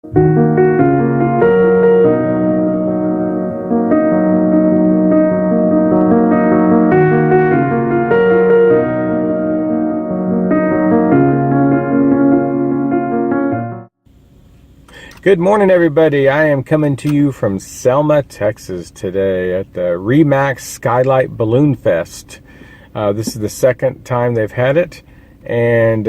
Good morning, everybody. I am coming to you from Selma, Texas today at the Remax Skylight Balloon Fest. This is the second time they've had it, and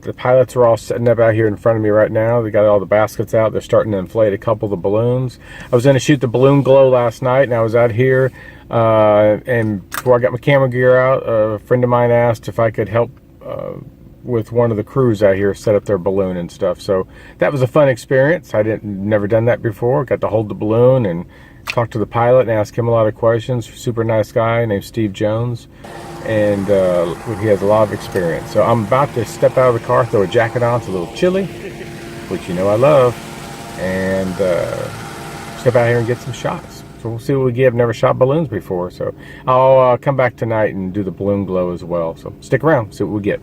the pilots are all setting up out here in front of me right now. They got all the baskets out. They're starting to inflate a couple of the balloons. I was going to shoot the balloon glow last night, and I was out here, and before I got my camera gear out, a friend of mine asked if I could help with one of the crews out here set up their balloon and stuff. So that was a fun experience. I never done that before. Got to hold the balloon and talk to the pilot and ask him a lot of questions. Super nice guy named Steve Jones, and he has a lot of experience. So I'm about to step out of the car, throw a jacket on. It's a little chilly, which you know I love, and step out here and get some shots. So we'll see what we get. I've never shot balloons before, so I'll come back tonight and do the balloon glow as well. So stick around, see what we get.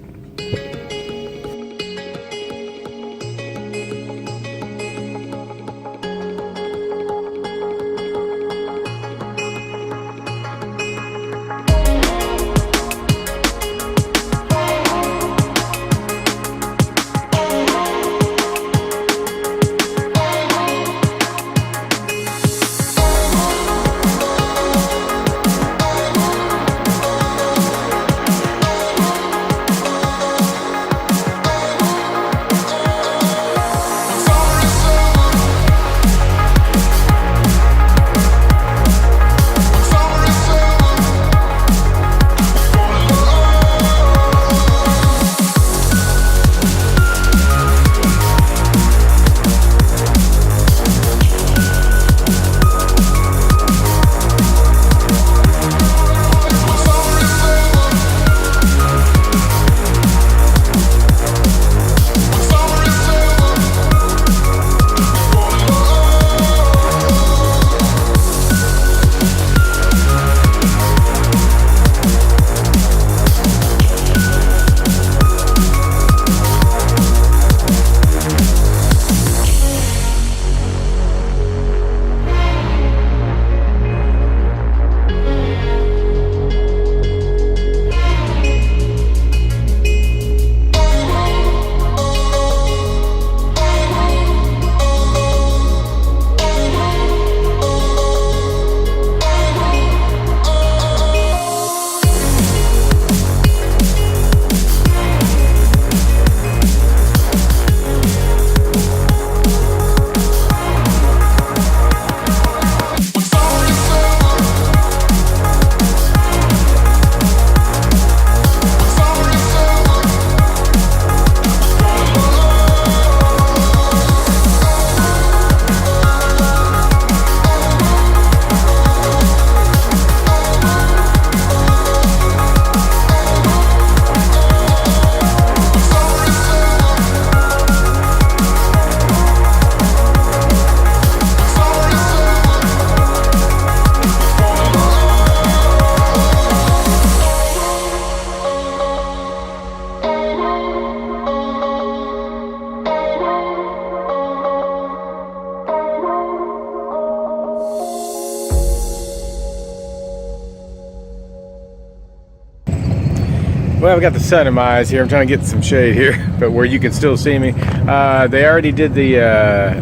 Well, I've got the sun in my eyes here. I'm trying to get some shade here, but where you can still see me. They already did the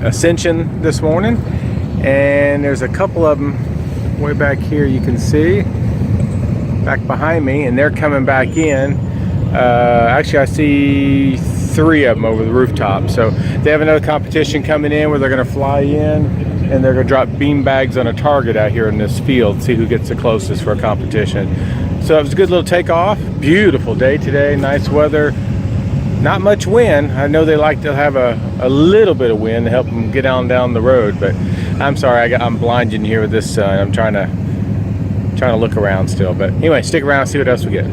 ascension this morning, and there's a couple of them way back here you can see, back behind me, and they're coming back in. Actually, I see 3 of them over the rooftop. So they have another competition coming in where they're going to fly in, and they're going to drop bean bags on a target out here in this field, see who gets the closest for a competition. So it was a good little takeoff. Beautiful day today, nice weather, not much wind. I know they like to have a little bit of wind to help them get on down the road, but I'm sorry, I'm blinded here with this sun. I'm trying to look around still, but anyway, stick around and see what else we get.